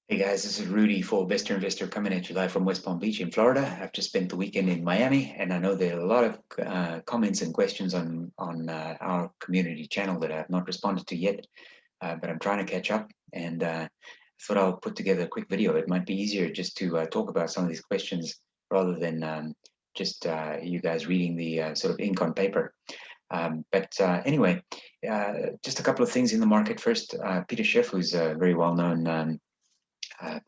Hey guys, this is Rudy for Bester Investor coming at you live from West Palm Beach in Florida. I've just spent the weekend in Miami, and I know there are a lot of comments and questions on our community channel that I have not responded to yet, but I'm trying to catch up. And I thought I'll put together a quick video. It might be easier just to talk about some of these questions rather than just you guys reading the sort of ink on paper. Anyway, just a couple of things in the market. First, Peter Schiff, who's a very well-known uh,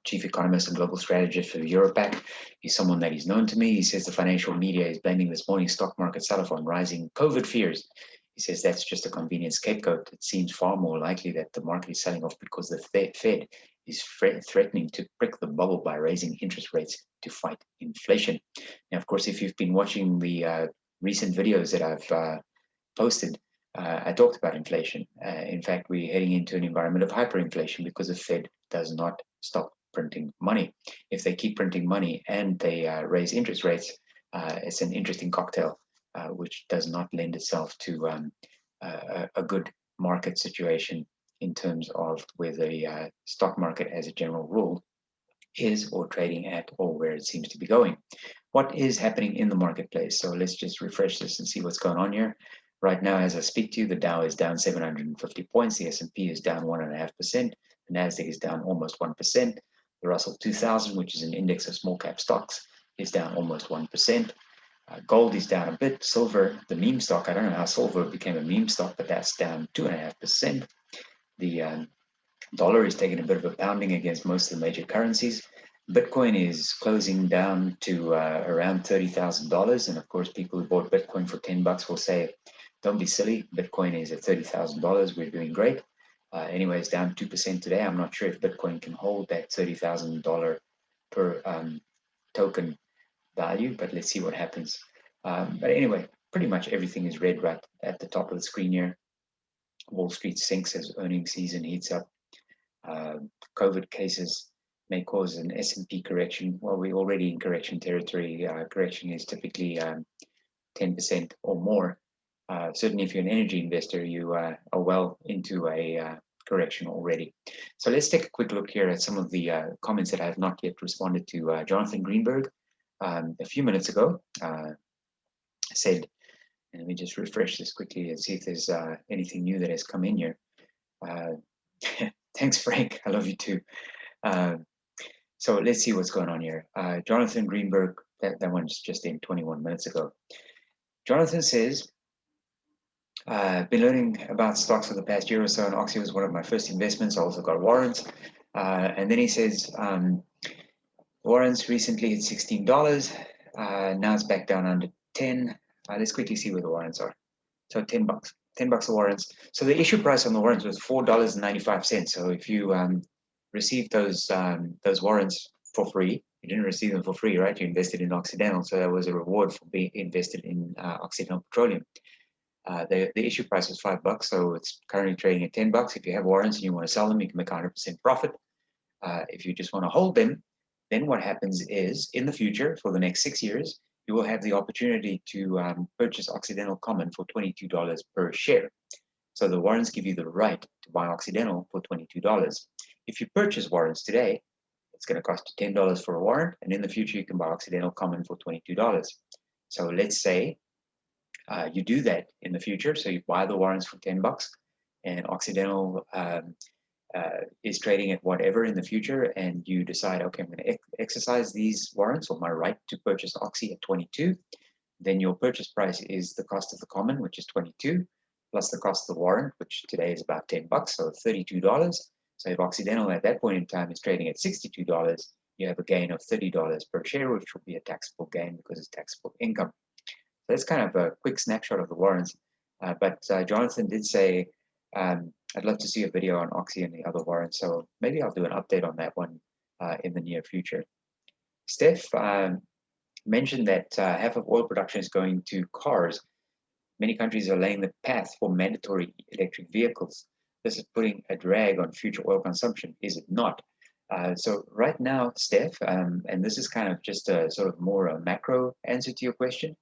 chief economist and global strategist for Europec. He's someone that is known to me. He says the financial media is blaming this morning's stock market sell-off on rising COVID fears. He says that's just a convenient scapegoat. It seems far more likely that the market is selling off because the Fed is threatening to prick the bubble by raising interest rates to fight inflation. Now, of course, if you've been watching the recent videos that I've posted, I talked about inflation. In fact, we're heading into an environment of hyperinflation because the Fed does not stop printing money. If they keep printing money and they raise interest rates, it's an interesting cocktail, which does not lend itself to a good market situation in terms of where the stock market, as a general rule, is or trading at or where it seems to be going. What is happening in the marketplace? So let's just refresh this and see what's going on here. Right now, as I speak to you, the Dow is down 750 points. The S&P is down 1.5%. The Nasdaq is down almost 1%. The Russell 2000, which is an index of small cap stocks, is down almost 1%. Gold is down a bit. Silver, the meme stock, I don't know how silver became a meme stock, but that's down 2.5%. The dollar is taking a bit of a pounding against most of the major currencies. Bitcoin is closing down to around $30,000. And of course, people who bought Bitcoin for 10 bucks will say, don't be silly. Bitcoin is at $30,000. We're doing great. Anyway, it's down 2% today. I'm not sure if Bitcoin can hold that $30,000 per token value, but let's see what happens. But anyway, pretty much everything is red right at the top of the screen here. Wall Street sinks as earnings season heats up. COVID cases may cause an S&P correction. Well, we're already in correction territory. Correction is typically 10% or more. Certainly, if you're an energy investor, you are well into a correction already. So let's take a quick look here at some of the comments that I have not yet responded to. Jonathan Greenberg, a few minutes ago, said, and let me just refresh this quickly and see if there's anything new that has come in here. Thanks, Frank. I love you too. So let's see what's going on here. Jonathan Greenberg, that one's just in 21 minutes ago. Jonathan says, I've been learning about stocks for the past year or so, and Oxy was one of my first investments. I also got warrants. And then he says, warrants recently hit $16. Now it's back down under 10. Let's quickly see where the warrants are. So 10 bucks. 10 bucks of warrants. So the issue price on the warrants was $4.95. So if you received those warrants for free, you didn't receive them for free, right? You invested in Occidental, so that was a reward for being invested in Occidental Petroleum. The issue price was $5, so it's currently trading at 10 bucks. If you have warrants and you want to sell them, you can make 100% profit. If you just want to hold them, then what happens is in the future, for the next 6 years, you will have the opportunity to purchase Occidental Common for $22 per share. So the warrants give you the right to buy Occidental for $22. If you purchase warrants today, it's going to cost you $10 for a warrant, and in the future you can buy Occidental Common for $22. So let's say you do that in the future. So you buy the warrants for 10 bucks, and Occidental is trading at whatever in the future, and you decide, okay, I'm going to exercise these warrants or my right to purchase Oxy at 22. Then your purchase price is the cost of the common, which is 22, plus the cost of the warrant, which today is about 10 bucks, so $32. So if Occidental at that point in time is trading at $62, you have a gain of $30 per share, which will be a taxable gain because it's taxable income. So that's kind of a quick snapshot of the warrants. But Jonathan did say, I'd love to see a video on Oxy and the other warrants. So maybe I'll do an update on that one in the near future. Steph mentioned that half of oil production is going to cars. Many countries are laying the path for mandatory electric vehicles. This is putting a drag on future oil consumption, is it not? So right now, Steph, and this is kind of just a sort of more a macro answer to your question.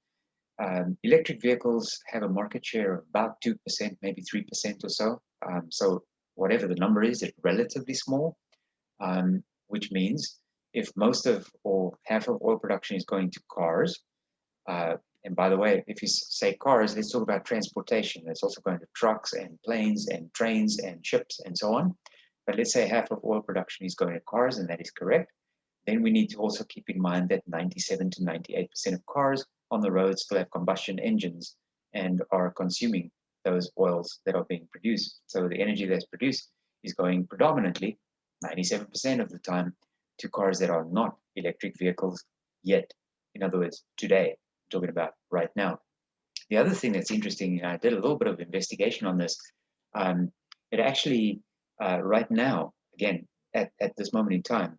Electric vehicles have a market share of about 2%, maybe 3% or so. So whatever the number is, it's relatively small. which means if most of or half of oil production is going to cars, and by the way, if you say cars, let's talk about transportation. It's also going to trucks and planes and trains and ships and so on. But let's say half of oil production is going to cars, and that is correct. Then we need to also keep in mind that 97 to 98% of cars on the road still have combustion engines and are consuming those oils that are being produced. So the energy that's produced is going predominantly 97% of the time to cars that are not electric vehicles yet. In other words, today, I'm talking about right now. The other thing that's interesting, I did a little bit of investigation on this. It actually, right now, again, at this moment in time,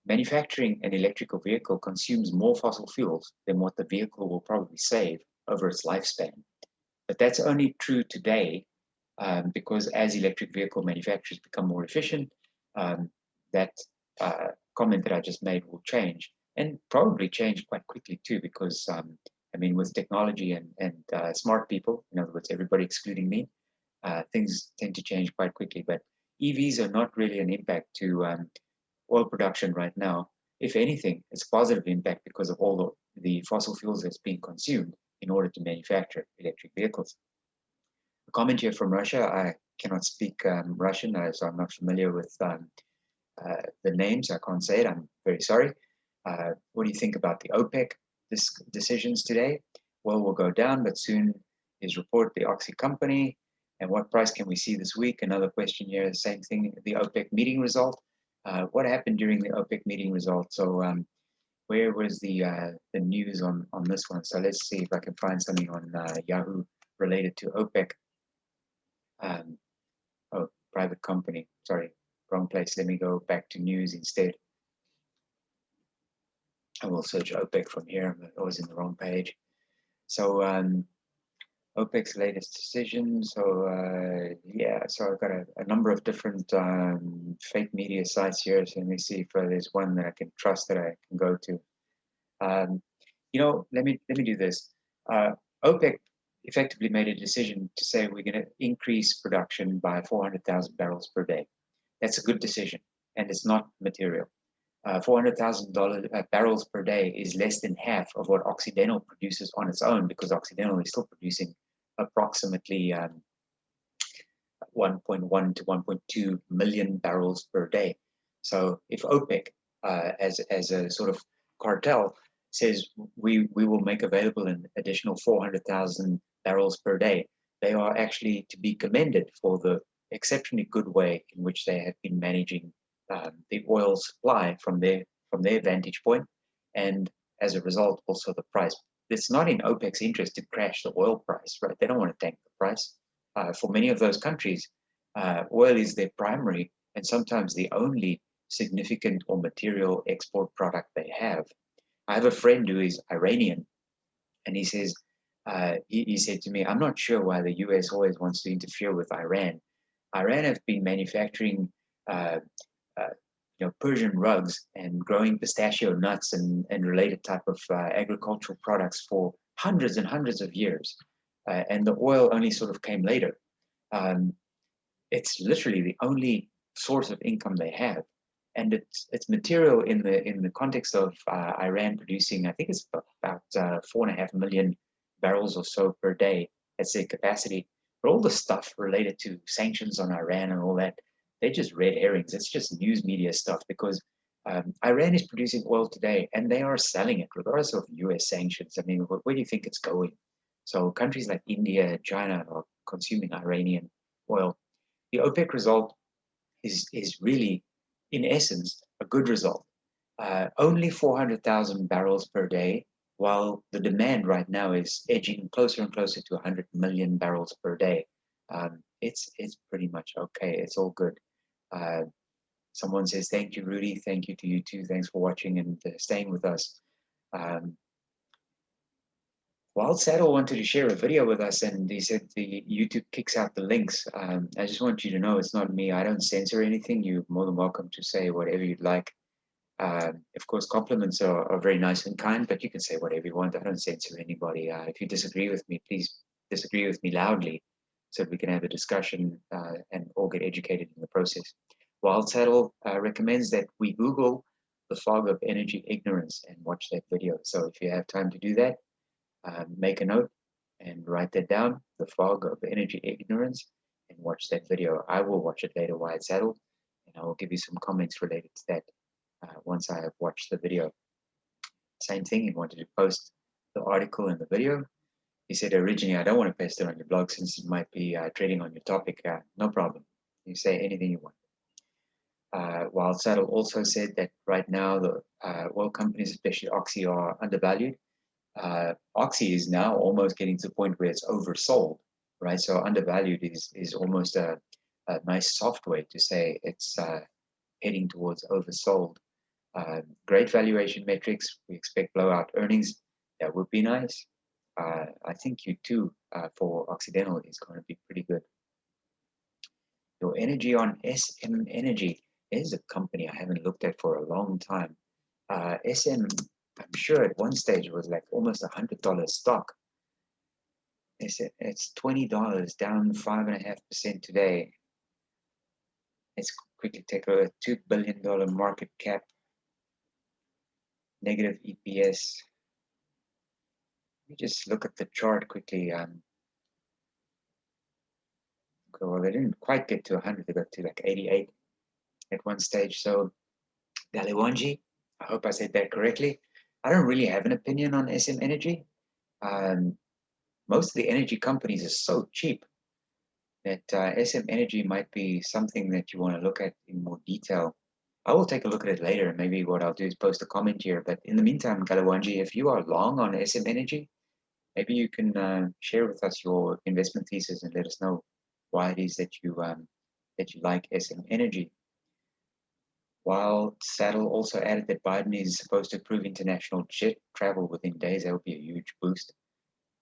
manufacturing an electrical vehicle consumes more fossil fuels than what the vehicle will probably save over its lifespan. But that's only true today because as electric vehicle manufacturers become more efficient, that comment that I just made will change, and probably change quite quickly too, because I mean, with technology and smart people, in other words, everybody excluding me, things tend to change quite quickly. But EVs are not really an impact to oil production right now. If anything, it's a positive impact because of all the fossil fuels that's being consumed in order to manufacture electric vehicles. A comment here from Russia. I cannot speak Russian, so I'm not familiar with the names. I can't say it. I'm very sorry. What do you think about the OPEC decisions today? Oil will go down, but soon is report the Oxy company. And what price can we see this week? Another question here, the same thing, the OPEC meeting result. What happened during the OPEC meeting result? So where was the news on this one? So let's see if I can find something on Yahoo related to OPEC. Oh, private company. Sorry, wrong place. Let me go back to news instead. I will search OPEC from here. I was in the wrong page. So OPEC's latest decision. So yeah, so I've got a number of different fake media sites here. So let me see if there's one that I can trust that I can go to. You know, let me do this. OPEC effectively made a decision to say we're going to increase production by 400,000 barrels per day. That's a good decision, and it's not material. 400,000 barrels per day is less than half of what Occidental produces on its own, because Occidental is still producing approximately 1.1 to 1.2 million barrels per day. So if OPEC, as a sort of cartel, says we will make available an additional 400,000 barrels per day, they are actually to be commended for the exceptionally good way in which they have been managing the oil supply from their vantage point, and as a result, also the price. It's not in OPEC's interest to crash the oil price, right? They don't want to tank the price. For many of those countries, oil is their primary and sometimes the only significant or material export product they have. I have a friend who is Iranian, and he says, he said to me, I'm not sure why the US always wants to interfere with Iran. Iran have been manufacturing Persian rugs and growing pistachio nuts and related type of agricultural products for hundreds and hundreds of years. And the oil only sort of came later. It's literally the only source of income they have. And it's material in the context of Iran producing, I think it's about 4.5 million barrels or so per day. That's their capacity. But all the stuff related to sanctions on Iran and all that, they're just red herrings. It's just news media stuff, because Iran is producing oil today and they are selling it regardless of US sanctions. I mean, where do you think it's going? So countries like India, China are consuming Iranian oil. The OPEC result is really, in essence, a good result. Only 400,000 barrels per day, while the demand right now is edging closer and closer to 100 million barrels per day. It's pretty much okay. It's all good. Someone says, thank you, Rudy. Thank you to you too. Thanks for watching and staying with us. Wild Saddle wanted to share a video with us, and he said the YouTube kicks out the links. I just want you to know it's not me. I don't censor anything. You're more than welcome to say whatever you'd like. Of course, compliments are very nice and kind, but you can say whatever you want. I don't censor anybody. If you disagree with me, please disagree with me loudly so that we can have a discussion and all get educated in the process. Wildsaddle recommends that we Google the fog of energy ignorance and watch that video. So if you have time to do that, make a note and write that down, the fog of energy ignorance, and watch that video. I will watch it later, Wildsaddle, and I will give you some comments related to that once I have watched the video. Same thing, he wanted to post the article and the video. He said originally, I don't want to paste it on your blog since it might be trading on your topic. No problem. You say anything you want. Wildsaddle also said that right now the oil companies, especially Oxy, are undervalued. Oxy is now almost getting to the point where it's oversold, right? So undervalued is almost a nice soft way to say it's heading towards oversold. Great valuation metrics. We expect blowout earnings. That would be nice. I think Q2 for Occidental is going to be pretty good. Your energy on SM Energy is a company I haven't looked at for a long time. SM, I'm sure at one stage it was like almost $100 stock. It's $20, down 5.5% today. Let's quickly take a $2 billion market cap, negative EPS. Let me just look at the chart quickly. Well, they didn't quite get to 100. They got to like 88 at one stage. So Galiwanji, I hope I said that correctly. I don't really have an opinion on SM Energy. Most of the energy companies are so cheap that SM Energy might be something that you want to look at in more detail. I will take a look at it later. Maybe what I'll do is post a comment here. But in the meantime, Galiwanji, if you are long on SM Energy, maybe you can share with us your investment thesis and let us know why it is that you like SM Energy. Wildsaddle also added that Biden is supposed to approve international jet travel within days. That would be a huge boost.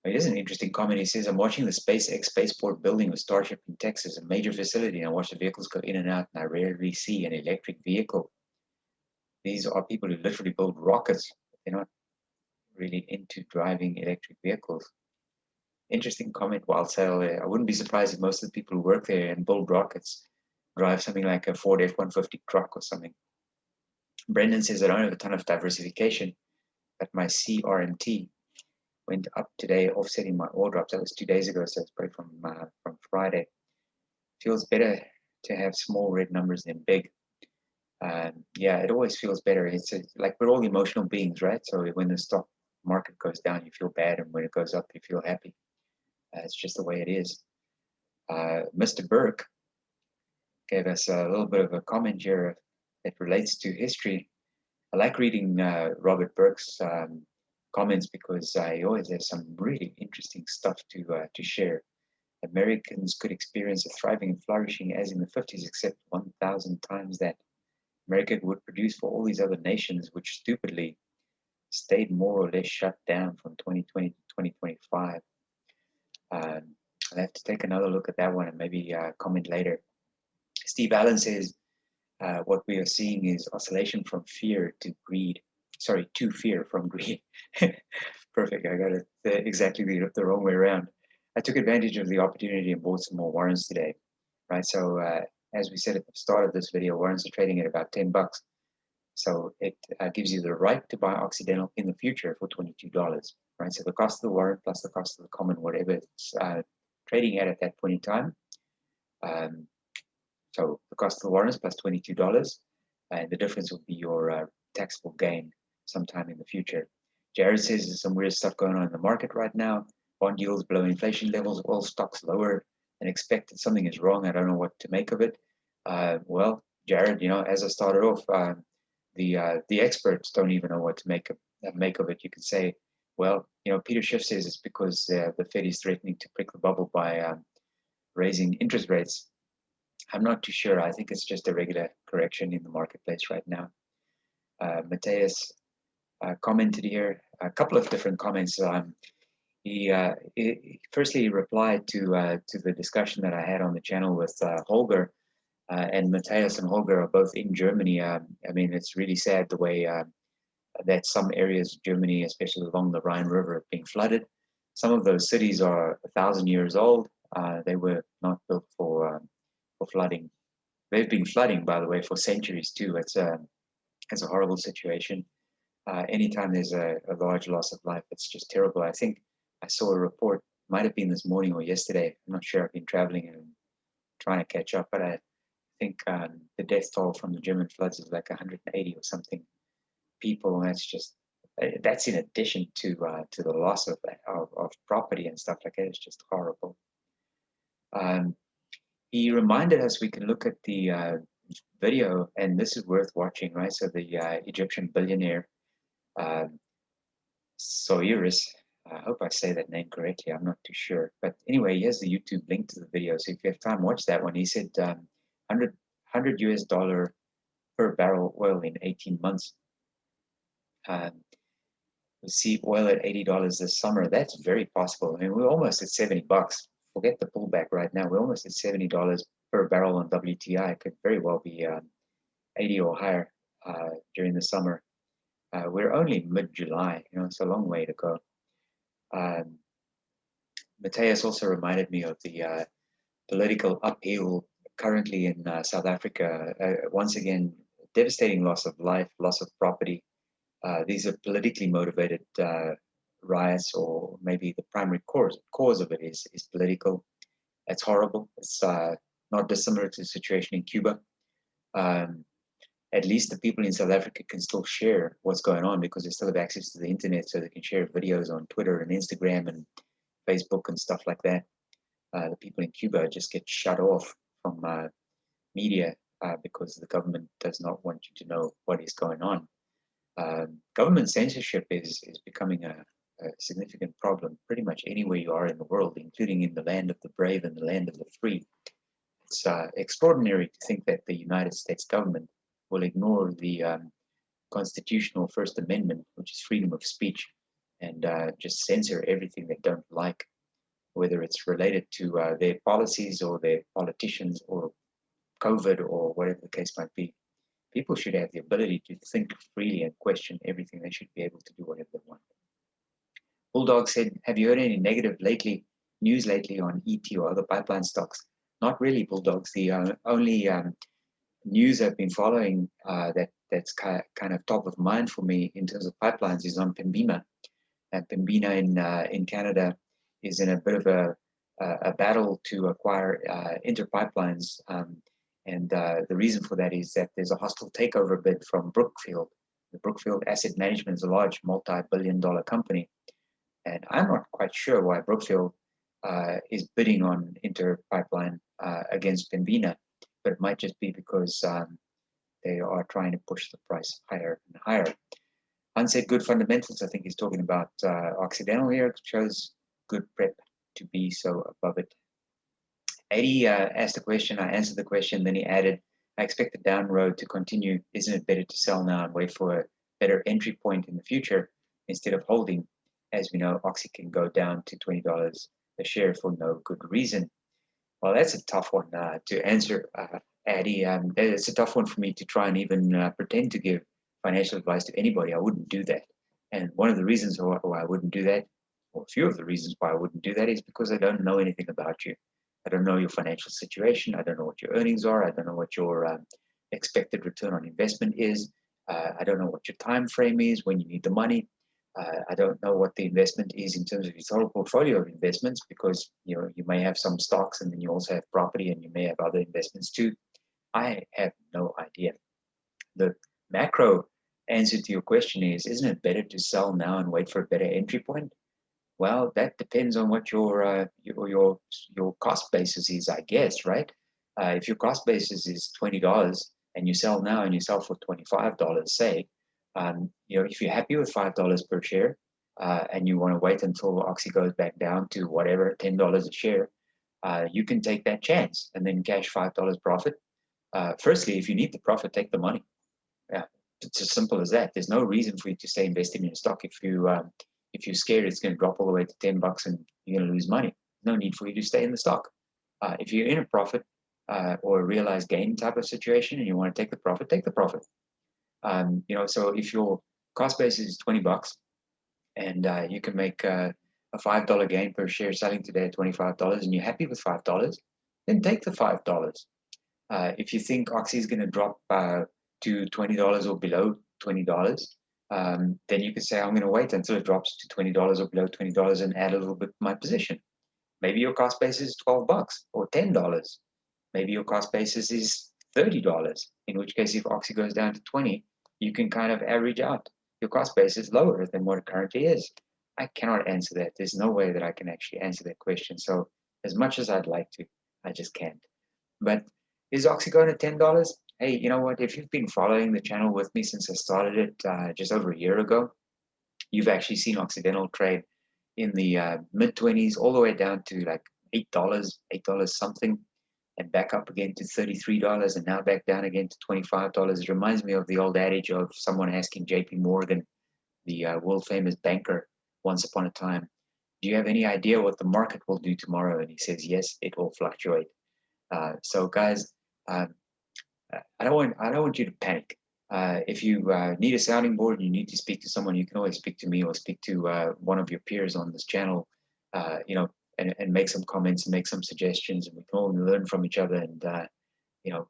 Here's an interesting comment. He says, I'm watching the SpaceX spaceport building with Starship in Texas, a major facility, and I watch the vehicles go in and out, and I rarely see an electric vehicle. These are people who literally build rockets. They're not really into driving electric vehicles. Interesting comment, Wildsaddle. I wouldn't be surprised if most of the people who work there and build rockets drive something like a Ford F-150 truck or something. Brendan says, I don't have a ton of diversification, but my CRMT went up today, offsetting my oil drops. That was 2 days ago, so it's probably from Friday. Feels better to have small red numbers than big. Yeah, it always feels better. It's like we're all emotional beings, right? So when the stock market goes down, you feel bad, and when it goes up, you feel happy. It's just the way it is. Mr. Burke gave us a little bit of a comment here that relates to history. I like reading Robert Burke's comments because he always has some really interesting stuff to share. Americans could experience a thriving and flourishing as in the 50s, except 1,000 times that. America would produce for all these other nations, which stupidly stayed more or less shut down from 2020 to 2025. I'll have to take another look at that one and maybe comment later. Steve Allen says, what we are seeing is oscillation from fear to greed. Sorry, to fear from greed. Perfect. I got it exactly the wrong way around. I took advantage of the opportunity and bought some more warrants today, right? So as we said at the start of this video, warrants are trading at about $10. So it gives you the right to buy Occidental in the future for $22, right? So the cost of the warrant plus the cost of the common, whatever it's trading at that point in time. So the cost of the warrants plus $22, and the difference will be your taxable gain sometime in the future. Jared says there's some weird stuff going on in the market right now. Bond yields below inflation levels, oil stocks lower than expected. Something is wrong. I don't know what to make of it. Well, Jared, as I started off, the experts don't even know what to make of it. You can say, well, Peter Schiff says it's because the Fed is threatening to prick the bubble by raising interest rates. I'm not too sure. I think it's just a regular correction in the marketplace right now. Matthias commented here a couple of different comments. He firstly replied to the discussion that I had on the channel with Holger, and Matthias and Holger are both in Germany. I mean, it's really sad the way that some areas of Germany, especially along the Rhine River, are being flooded. Some of those cities are 1,000 years old. They were not built for flooding. They've been flooding, by the way, for centuries too. It's a horrible situation. Anytime there's a large loss of life, it's just terrible. I think I saw a report, might have been this morning or yesterday. I'm not sure. I've been traveling and trying to catch up, but I think the death toll from the German floods is like 180 or something people. And that's in addition to the loss of property and stuff like that. It's just horrible. He reminded us we can look at the video, and this is worth watching, right? So the Egyptian billionaire Soiris, I hope I say that name correctly. I'm not too sure, but anyway, he has the YouTube link to the video. So if you have time, watch that one. He said 100 US dollar per barrel oil in 18 months. We see oil at $80 this summer. That's very possible. I mean, we're almost at $70. Forget the pullback right now. We're almost at $70 per barrel on WTI. It could very well be 80 or higher during the summer. We're only mid-July. It's a long way to go. Matthias also reminded me of the political upheaval currently in South Africa. Once again, devastating loss of life, loss of property. These are politically motivated riots, or maybe the primary cause of it is political. It's horrible. It's not dissimilar to the situation in Cuba. At least the people in South Africa can still share what's going on because they still have access to the internet, so they can share videos on Twitter and Instagram and Facebook and stuff like that. The people in Cuba just get shut off from media because the government does not want you to know what is going on. Government censorship is becoming a significant problem pretty much anywhere you are in the world, including in the land of the brave and the land of the free. It's extraordinary to think that the United States government will ignore the constitutional First Amendment, which is freedom of speech, and just censor everything they don't like, whether it's related to their policies or their politicians or COVID or whatever the case might be. People should have the ability to think freely and question everything. They should be able to do whatever they want. Bulldog said, have you heard any negative news lately on ET or other pipeline stocks? Not really, Bulldogs. The only news I've been following that's kind of top of mind for me in terms of pipelines is on Pembina. And Pembina in Canada is in a bit of a battle to acquire interpipelines. And the reason for that is that there's a hostile takeover bid from Brookfield. The Brookfield Asset Management is a large multi-billion-dollar company. And I'm not quite sure why Brookfield is bidding on interpipeline against Pembina, but it might just be because they are trying to push the price higher and higher. Unsaid good fundamentals, I think he's talking about Occidental here. It shows good prep to be so above it. 80 asked the question, I answered the question, then he added, I expect the down road to continue. Isn't it better to sell now and wait for a better entry point in the future instead of holding? As we know, Oxy can go down to $20 a share for no good reason. Well, that's a tough one to answer, Addy. It's a tough one for me to try and even pretend to give financial advice to anybody. I wouldn't do that. And one of the reasons why I wouldn't do that, or a few of the reasons why I wouldn't do that, is because I don't know anything about you. I don't know your financial situation. I don't know what your earnings are. I don't know what your expected return on investment is. I don't know what your time frame is when you need the money. I don't know what the investment is in terms of your total portfolio of investments, because you may have some stocks and then you also have property and you may have other investments too. I have no idea. The macro answer to your question is, isn't it better to sell now and wait for a better entry point? Well, that depends on what your cost basis is, I guess, right? If your cost basis is $20 and you sell now and you sell for $25, say, if you're happy with $5 per share and you want to wait until Oxy goes back down to whatever, $10 a share, you can take that chance and then cash $5 profit. Firstly, if you need the profit, take the money. Yeah, it's as simple as that. There's no reason for you to stay invested in a stock if you're scared it's going to drop all the way to $10 and you're going to lose money. No need for you to stay in the stock. If you're in a profit or a realized gain type of situation and you want to take the profit, take the profit. So if your cost base is $20 and you can make a $5 gain per share selling today at $25 and you're happy with $5, then take the $5. If you think Oxy is going to drop to $20 or below $20, then you could say, I'm going to wait until it drops to $20 or below $20 and add a little bit to my position. Maybe your cost basis is $12 or $10. Maybe your cost basis is $30, in which case if Oxy goes down to 20, you can kind of average out. Your cost base is lower than what it currently is. I cannot answer that. There's no way that I can actually answer that question. So as much as I'd like to, I just can't. But is Oxy going to $10? Hey, you know what? If you've been following the channel with me since I started it just over a year ago, you've actually seen Occidental trade in the mid 20s all the way down to like $8 something, and back up again to $33 and now back down again to $25. It reminds me of the old adage of someone asking JP Morgan, the world famous banker, once upon a time, do you have any idea what the market will do tomorrow? And he says, yes, it will fluctuate. So guys, I don't want you to panic. If you need a sounding board, you need to speak to someone, you can always speak to me or speak to one of your peers on this channel, you know, and make some comments and make some suggestions, and we can all learn from each other and, you know,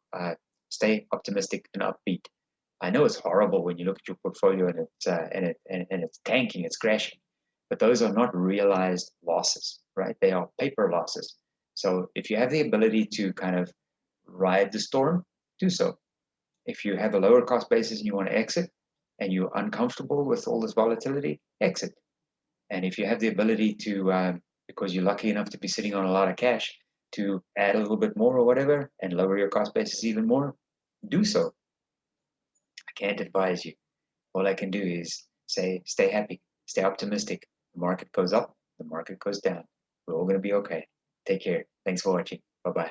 stay optimistic and upbeat. I know it's horrible when you look at your portfolio and it's tanking, it's crashing, but those are not realized losses, right? They are paper losses. So if you have the ability to kind of ride the storm, do so. If you have a lower cost basis and you want to exit and you're uncomfortable with all this volatility, exit. And if you have the ability to, because you're lucky enough to be sitting on a lot of cash, to add a little bit more or whatever and lower your cost basis even more, do so. I can't advise you. All I can do is say, stay happy, stay optimistic. The market goes up, the market goes down. We're all going to be okay. Take care. Thanks for watching. Bye-bye.